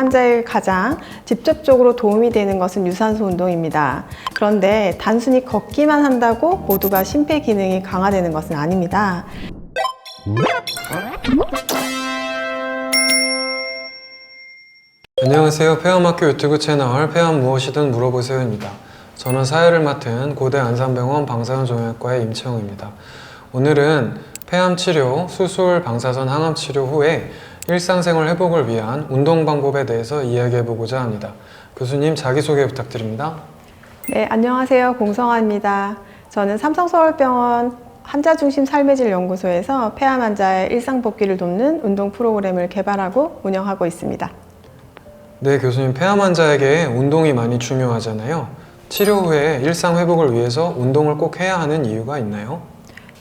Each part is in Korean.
환자의 가장 직접적으로 도움이 되는 것은 유산소 운동입니다. 그런데 단순히 걷기만 한다고 모두가 심폐기능이 강화되는 것은 아닙니다. 안녕하세요. 폐암학교 유튜브 채널 폐암 무엇이든 물어보세요입니다. 저는 사회를 맡은 고대 안산병원 방사선종양과의 임채용입니다. 오늘은 폐암 치료, 수술, 방사선 항암 치료 후에 일상생활 회복을 위한 운동 방법에 대해서 이야기해보고자 합니다. 교수님 자기소개 부탁드립니다. 네, 안녕하세요. 공성아입니다. 저는 삼성서울병원 환자중심 삶의 질 연구소에서 폐암 환자의 일상 복귀를 돕는 운동 프로그램을 개발하고 운영하고 있습니다. 네, 교수님, 폐암 환자에게 운동이 많이 중요하잖아요. 치료 후에 일상 회복을 위해서 운동을 꼭 해야 하는 이유가 있나요?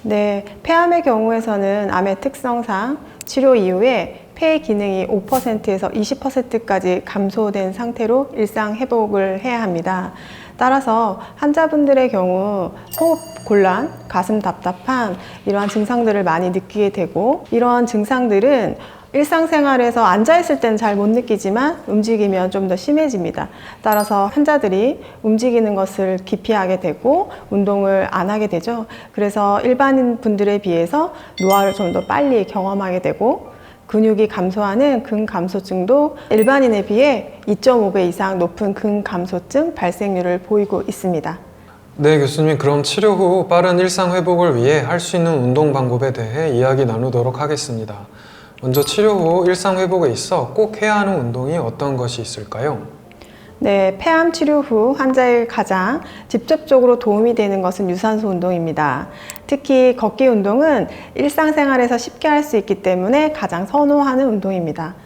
네, 폐암의 경우에서는 암의 특성상 치료 이후에 폐의 기능이 5%에서 20%까지 감소된 상태로 일상 회복을 해야 합니다. 따라서 환자분들의 경우 호흡 곤란, 가슴 답답한 이러한 증상들을 많이 느끼게 되고, 이러한 증상들은 일상생활에서 앉아있을 때는 잘 못 느끼지만 움직이면 좀 더 심해집니다. 따라서 환자들이 움직이는 것을 기피하게 되고 운동을 안 하게 되죠. 그래서 일반인 분들에 비해서 노화를 좀 더 빨리 경험하게 되고, 근육이 감소하는 근감소증도 일반인에 비해 2.5배 이상 높은 근감소증 발생률을 보이고 있습니다. 네, 교수님, 그럼 치료 후 빠른 일상 회복을 위해 할 수 있는 운동 방법에 대해 이야기 나누도록 하겠습니다. 먼저 치료 후 일상 회복에 있어 꼭 해야 하는 운동이 어떤 것이 있을까요? 네, 폐암 치료 후 환자의 가장 직접적으로 도움이 되는 것은 유산소 운동입니다. 특히 걷기 운동은 일상생활에서 쉽게 할 수 있기 때문에 가장 선호하는 운동입니다.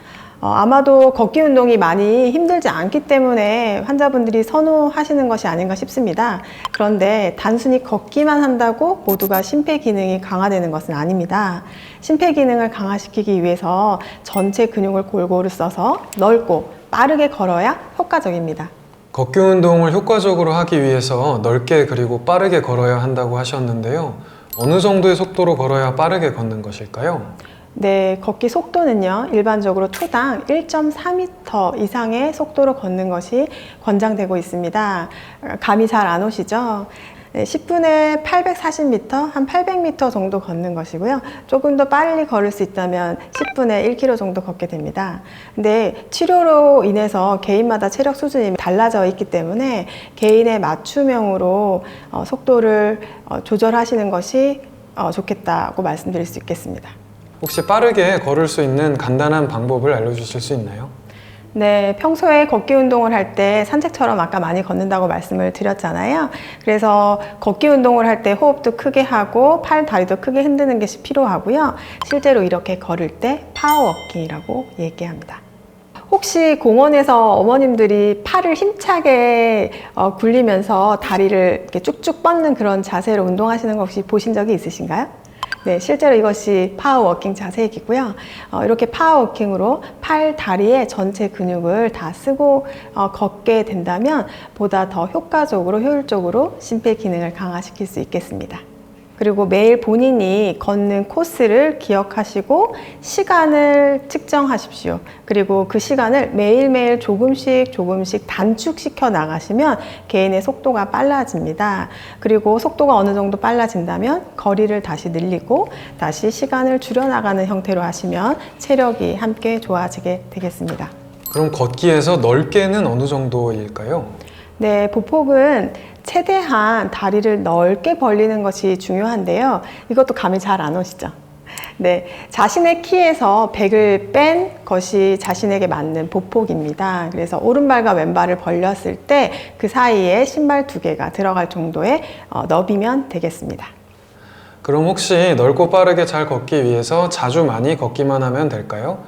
아마도 걷기 운동이 많이 힘들지 않기 때문에 환자분들이 선호하시는 것이 아닌가 싶습니다. 그런데 단순히 걷기만 한다고 모두가 심폐기능이 강화되는 것은 아닙니다. 심폐기능을 강화시키기 위해서 전체 근육을 골고루 써서 넓고 빠르게 걸어야 효과적입니다. 걷기 운동을 효과적으로 하기 위해서 넓게 그리고 빠르게 걸어야 한다고 하셨는데요. 어느 정도의 속도로 걸어야 빠르게 걷는 것일까요? 네, 걷기 속도는요, 일반적으로 초당 1.4m 이상의 속도로 걷는 것이 권장되고 있습니다. 감이 잘 안 오시죠? 네, 10분에 840m, 한 800m 정도 걷는 것이고요. 조금 더 빨리 걸을 수 있다면 10분에 1km 정도 걷게 됩니다. 근데 치료로 인해서 개인마다 체력 수준이 달라져 있기 때문에 개인의 맞춤형으로 속도를 조절하시는 것이 좋겠다고 말씀드릴 수 있겠습니다. 혹시 빠르게 걸을 수 있는 간단한 방법을 알려주실 수 있나요? 네, 평소에 걷기 운동을 할 때 산책처럼 아까 많이 걷는다고 말씀을 드렸잖아요. 그래서 걷기 운동을 할 때 호흡도 크게 하고 팔, 다리도 크게 흔드는 것이 필요하고요. 실제로 이렇게 걸을 때 파워워킹이라고 얘기합니다. 혹시 공원에서 어머님들이 팔을 힘차게 굴리면서 다리를 이렇게 쭉쭉 뻗는 그런 자세로 운동하시는 거 혹시 보신 적이 있으신가요? 네, 실제로 이것이 파워워킹 자세이고요. 이렇게 파워워킹으로 팔, 다리의 전체 근육을 다 쓰고 걷게 된다면 보다 더 효과적으로, 효율적으로 심폐기능을 강화시킬 수 있겠습니다. 그리고 매일 본인이 걷는 코스를 기억하시고 시간을 측정하십시오. 그리고 그 시간을 매일매일 조금씩 단축시켜 나가시면 개인의 속도가 빨라집니다. 그리고 속도가 어느 정도 빨라진다면 거리를 다시 늘리고 다시 시간을 줄여나가는 형태로 하시면 체력이 함께 좋아지게 되겠습니다. 그럼 걷기에서 넓게는 어느 정도일까요? 네, 보폭은 최대한 다리를 넓게 벌리는 것이 중요한데요. 이것도 감이 잘 안 오시죠? 네, 자신의 키에서 100을 뺀 것이 자신에게 맞는 보폭입니다. 그래서 오른발과 왼발을 벌렸을 때 그 사이에 신발 2개가 들어갈 정도의 너비면 되겠습니다. 그럼 혹시 넓고 빠르게 잘 걷기 위해서 자주 많이 걷기만 하면 될까요?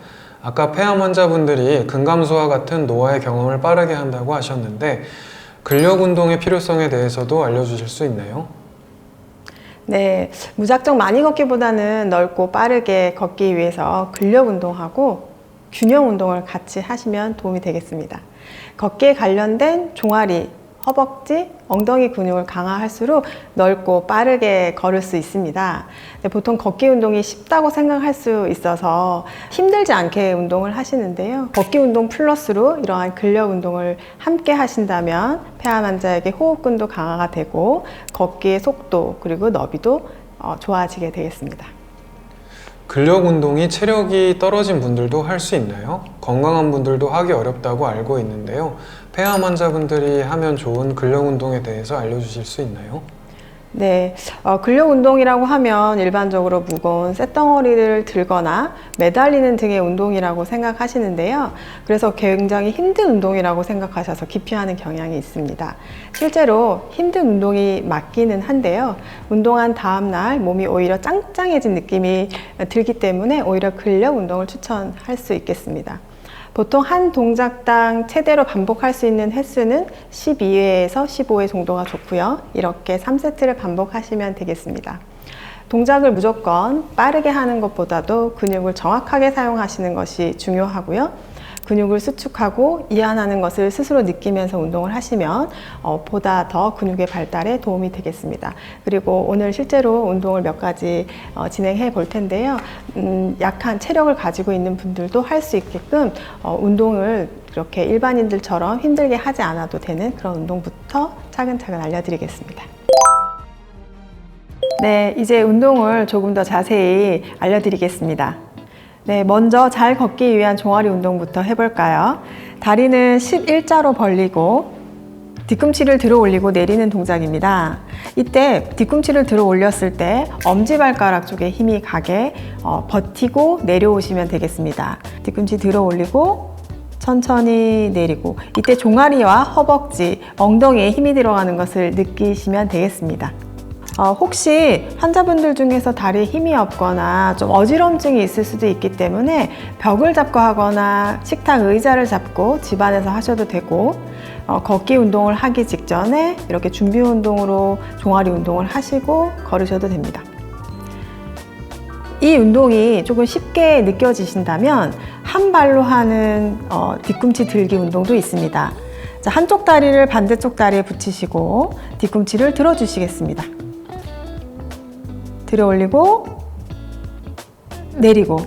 아까 폐암 환자분들이 근감소와 같은 노화의 경험을 빠르게 한다고 하셨는데 근력 운동의 필요성에 대해서도 알려주실 수 있나요? 네, 무작정 많이 걷기보다는 넓고 빠르게 걷기 위해서 근력 운동하고 균형 운동을 같이 하시면 도움이 되겠습니다. 걷기에 관련된 종아리 허벅지, 엉덩이 근육을 강화할수록 넓고 빠르게 걸을 수 있습니다. 보통 걷기 운동이 쉽다고 생각할 수 있어서 힘들지 않게 운동을 하시는데요. 걷기 운동 플러스로 이러한 근력 운동을 함께 하신다면 폐암 환자에게 호흡근도 강화가 되고 걷기의 속도 그리고 너비도 좋아지게 되겠습니다. 근력 운동이 체력이 떨어진 분들도 할 수 있나요? 건강한 분들도 하기 어렵다고 알고 있는데요. 폐암 환자분들이 하면 좋은 근력 운동에 대해서 알려주실 수 있나요? 네, 근력 운동이라고 하면 일반적으로 무거운 쇳덩어리를 들거나 매달리는 등의 운동이라고 생각하시는데요. 그래서 굉장히 힘든 운동이라고 생각하셔서 기피하는 경향이 있습니다. 실제로 힘든 운동이 맞기는 한데요. 운동한 다음날 몸이 오히려 짱짱해진 느낌이 들기 때문에 오히려 근력 운동을 추천할 수 있겠습니다. 보통 한 동작당 최대로 반복할 수 있는 횟수는 12회에서 15회 정도가 좋고요. 이렇게 3세트를 반복하시면 되겠습니다. 동작을 무조건 빠르게 하는 것보다도 근육을 정확하게 사용하시는 것이 중요하고요. 근육을 수축하고 이완하는 것을 스스로 느끼면서 운동을 하시면 보다 더 근육의 발달에 도움이 되겠습니다. 그리고 오늘 실제로 운동을 몇 가지 진행해 볼 텐데요. 약한 체력을 가지고 있는 분들도 할 수 있게끔 운동을 이렇게 일반인들처럼 힘들게 하지 않아도 되는 그런 운동부터 차근차근 알려드리겠습니다. 네, 이제 운동을 조금 더 자세히 알려드리겠습니다. 네, 먼저 잘 걷기 위한 종아리 운동부터 해볼까요? 다리는 11자로 벌리고 뒤꿈치를 들어 올리고 내리는 동작입니다. 이때 뒤꿈치를 들어 올렸을 때 엄지발가락 쪽에 힘이 가게 버티고 내려오시면 되겠습니다. 뒤꿈치 들어 올리고 천천히 내리고 이때 종아리와 허벅지, 엉덩이에 힘이 들어가는 것을 느끼시면 되겠습니다. 혹시 환자분들 중에서 다리에 힘이 없거나 좀 어지럼증이 있을 수도 있기 때문에 벽을 잡고 하거나 식탁 의자를 잡고 집안에서 하셔도 되고 걷기 운동을 하기 직전에 이렇게 준비 운동으로 종아리 운동을 하시고 걸으셔도 됩니다. 이 운동이 조금 쉽게 느껴지신다면 한 발로 하는 뒤꿈치 들기 운동도 있습니다. 자, 한쪽 다리를 반대쪽 다리에 붙이시고 뒤꿈치를 들어주시겠습니다. 들어 올리고 내리고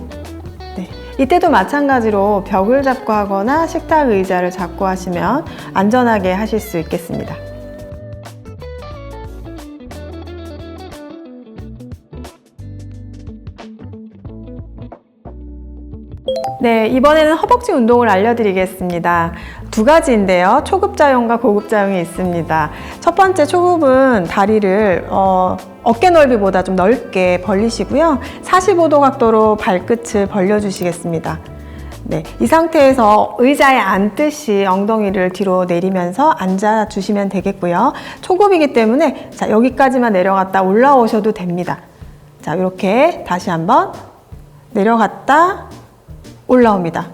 네. 이때도 마찬가지로 벽을 잡고 하거나 식탁 의자를 잡고 하시면 안전하게 하실 수 있겠습니다. 네, 이번에는 허벅지 운동을 알려드리겠습니다. 두 가지인데요. 초급자용과 고급자용이 있습니다. 첫 번째 초급은 다리를 어깨 넓이보다 좀 넓게 벌리시고요. 45도 각도로 발끝을 벌려주시겠습니다. 네, 이 상태에서 의자에 앉듯이 엉덩이를 뒤로 내리면서 앉아주시면 되겠고요. 초급이기 때문에 자, 여기까지만 내려갔다 올라오셔도 됩니다. 자, 이렇게 다시 한번 내려갔다 올라옵니다.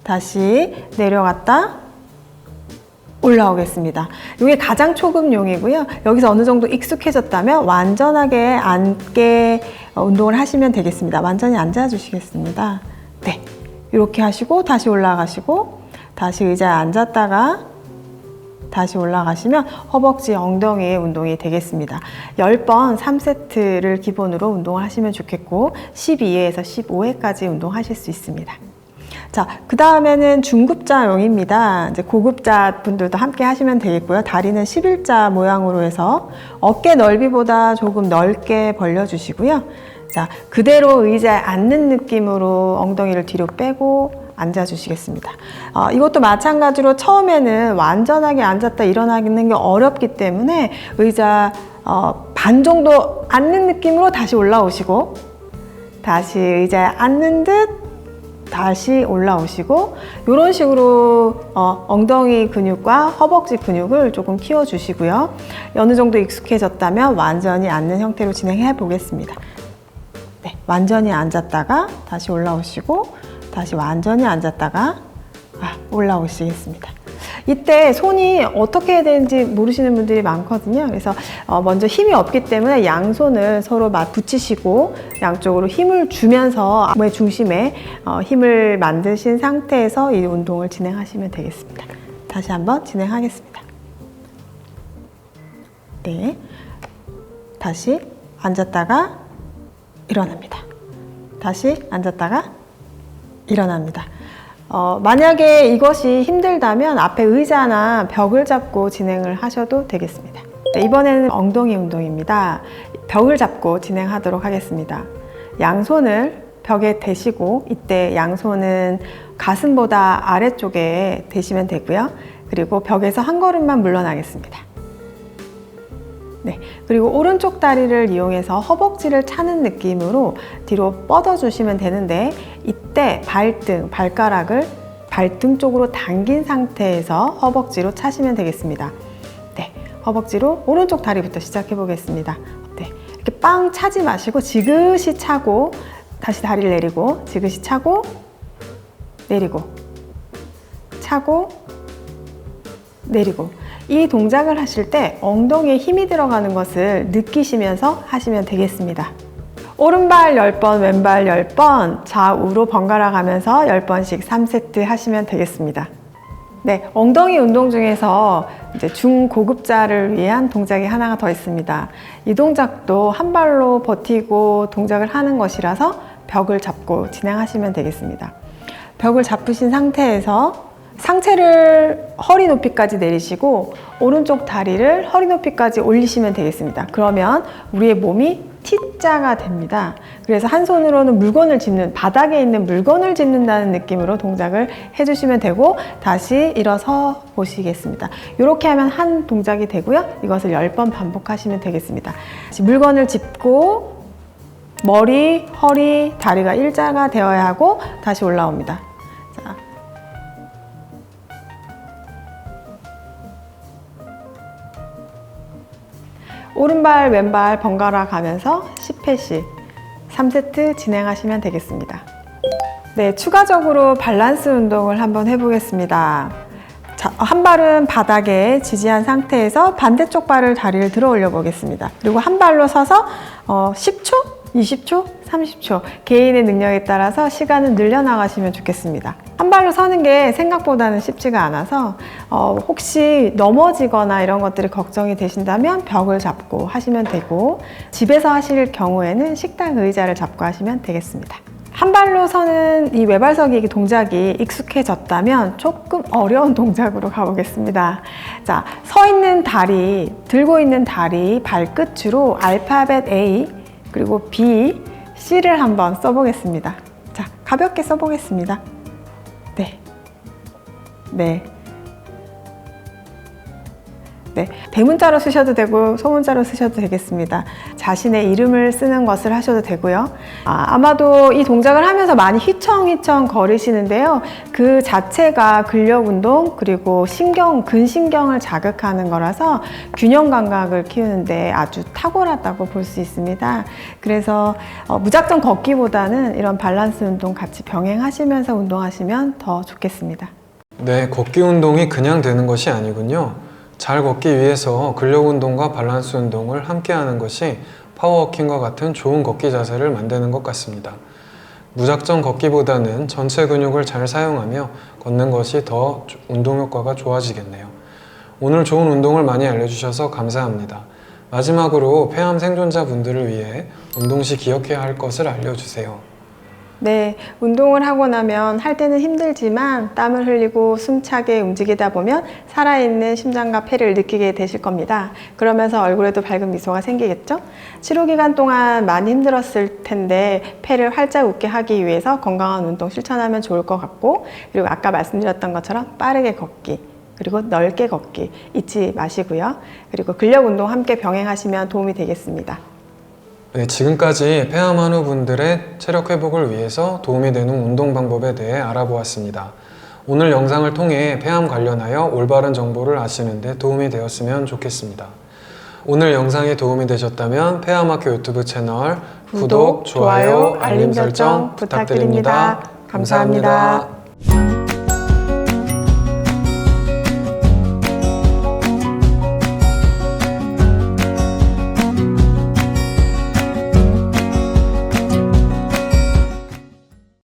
다시 내려갔다 올라오겠습니다. 이게 가장 초급용이고요. 여기서 어느 정도 익숙해졌다면 완전하게 앉게 운동을 하시면 되겠습니다. 완전히 앉아주시겠습니다. 네, 이렇게 하시고 다시 올라가시고 다시 의자에 앉았다가 다시 올라가시면 허벅지, 엉덩이의 운동이 되겠습니다. 10번 3세트를 기본으로 운동을 하시면 좋겠고 12회에서 15회까지 운동하실 수 있습니다. 자, 그 다음에는 중급자용입니다. 이제 고급자 분들도 함께 하시면 되겠고요. 다리는 11자 모양으로 해서 어깨 넓이보다 조금 넓게 벌려주시고요. 자, 그대로 의자에 앉는 느낌으로 엉덩이를 뒤로 빼고 앉아주시겠습니다. 이것도 마찬가지로 처음에는 완전하게 앉았다 일어나는 게 어렵기 때문에 의자 반 정도 앉는 느낌으로 다시 올라오시고 다시 의자에 앉는 듯 다시 올라오시고 이런 식으로 엉덩이 근육과 허벅지 근육을 조금 키워주시고요. 어느 정도 익숙해졌다면 완전히 앉는 형태로 진행해 보겠습니다. 네, 완전히 앉았다가 다시 올라오시고 다시 완전히 앉았다가 올라오시겠습니다. 이때 손이 어떻게 해야 되는지 모르시는 분들이 많거든요. 그래서 먼저 힘이 없기 때문에 양손을 서로 붙이시고 양쪽으로 힘을 주면서 몸의 중심에 힘을 만드신 상태에서 이 운동을 진행하시면 되겠습니다. 다시 한번 진행하겠습니다. 네. 다시 앉았다가 일어납니다. 다시 앉았다가 일어납니다. 만약에 이것이 힘들다면 앞에 의자나 벽을 잡고 진행을 하셔도 되겠습니다. 네, 이번에는 엉덩이 운동입니다. 벽을 잡고 진행하도록 하겠습니다. 양손을 벽에 대시고 이때 양손은 가슴보다 아래쪽에 대시면 되고요. 그리고 벽에서 한 걸음만 물러나겠습니다. 네, 그리고 오른쪽 다리를 이용해서 허벅지를 차는 느낌으로 뒤로 뻗어주시면 되는데 이때 발가락을 발등 쪽으로 당긴 상태에서 허벅지로 차시면 되겠습니다. 네, 허벅지로 오른쪽 다리부터 시작해 보겠습니다. 네, 이렇게 빵 차지 마시고 지그시 차고 다시 다리를 내리고 지그시 차고 내리고 차고 내리고 이 동작을 하실 때 엉덩이에 힘이 들어가는 것을 느끼시면서 하시면 되겠습니다. 오른발 10번, 왼발 10번 좌우로 번갈아 가면서 10번씩 3세트 하시면 되겠습니다. 네, 엉덩이 운동 중에서 이제 중고급자를 위한 동작이 하나가 더 있습니다. 이 동작도 한 발로 버티고 동작을 하는 것이라서 벽을 잡고 진행하시면 되겠습니다. 벽을 잡으신 상태에서 상체를 허리 높이까지 내리시고 오른쪽 다리를 허리 높이까지 올리시면 되겠습니다. 그러면 우리의 몸이 T자가 됩니다. 그래서 한 손으로는 물건을 짚는, 바닥에 있는 물건을 짚는다는 느낌으로 동작을 해주시면 되고 다시 일어서 보시겠습니다. 이렇게 하면 한 동작이 되고요. 이것을 10번 반복하시면 되겠습니다. 물건을 짚고 머리, 허리, 다리가 일자가 되어야 하고 다시 올라옵니다. 자. 오른발, 왼발 번갈아 가면서 10회씩 3세트 진행하시면 되겠습니다. 네, 추가적으로 밸런스 운동을 한번 해보겠습니다. 자, 한 발은 바닥에 지지한 상태에서 반대쪽 발을 다리를 들어 올려 보겠습니다. 그리고 한 발로 서서 10초, 20초, 30초 개인의 능력에 따라서 시간을 늘려나가시면 좋겠습니다. 한 발로 서는 게 생각보다는 쉽지가 않아서 혹시 넘어지거나 이런 것들이 걱정이 되신다면 벽을 잡고 하시면 되고 집에서 하실 경우에는 식탁 의자를 잡고 하시면 되겠습니다. 한 발로 서는 이 외발서기 동작이 익숙해졌다면 조금 어려운 동작으로 가보겠습니다. 자, 서 있는 다리, 들고 있는 다리 발끝으로 알파벳 A 그리고 B, C를 한번 써보겠습니다. 자, 가볍게 써보겠습니다. 네. 네. 네. 대문자로 쓰셔도 되고 소문자로 쓰셔도 되겠습니다. 자신의 이름을 쓰는 것을 하셔도 되고요. 아마도 이 동작을 하면서 많이 휘청휘청 거리시는데요. 그 자체가 근력 운동 그리고 근신경을 자극하는 거라서 균형 감각을 키우는데 아주 탁월하다고 볼 수 있습니다. 그래서 무작정 걷기보다는 이런 밸런스 운동 같이 병행하시면서 운동하시면 더 좋겠습니다. 네, 걷기 운동이 그냥 되는 것이 아니군요. 잘 걷기 위해서 근력 운동과 밸런스 운동을 함께 하는 것이 파워워킹과 같은 좋은 걷기 자세를 만드는 것 같습니다. 무작정 걷기보다는 전체 근육을 잘 사용하며 걷는 것이 더 운동 효과가 좋아지겠네요. 오늘 좋은 운동을 많이 알려주셔서 감사합니다. 마지막으로 폐암 생존자분들을 위해 운동 시 기억해야 할 것을 알려주세요. 네, 운동을 하고 나면 할 때는 힘들지만 땀을 흘리고 숨차게 움직이다 보면 살아있는 심장과 폐를 느끼게 되실 겁니다. 그러면서 얼굴에도 밝은 미소가 생기겠죠? 치료 기간 동안 많이 힘들었을 텐데 폐를 활짝 웃게 하기 위해서 건강한 운동 실천하면 좋을 것 같고 그리고 아까 말씀드렸던 것처럼 빠르게 걷기 그리고 넓게 걷기 잊지 마시고요. 그리고 근력 운동 함께 병행하시면 도움이 되겠습니다. 네, 지금까지 폐암 환우분들의 체력 회복을 위해서 도움이 되는 운동 방법에 대해 알아보았습니다. 오늘 영상을 통해 폐암 관련하여 올바른 정보를 아시는 데 도움이 되었으면 좋겠습니다. 오늘 영상이 도움이 되셨다면 폐암학교 유튜브 채널 구독, 좋아요, 알림 설정 부탁드립니다. 감사합니다.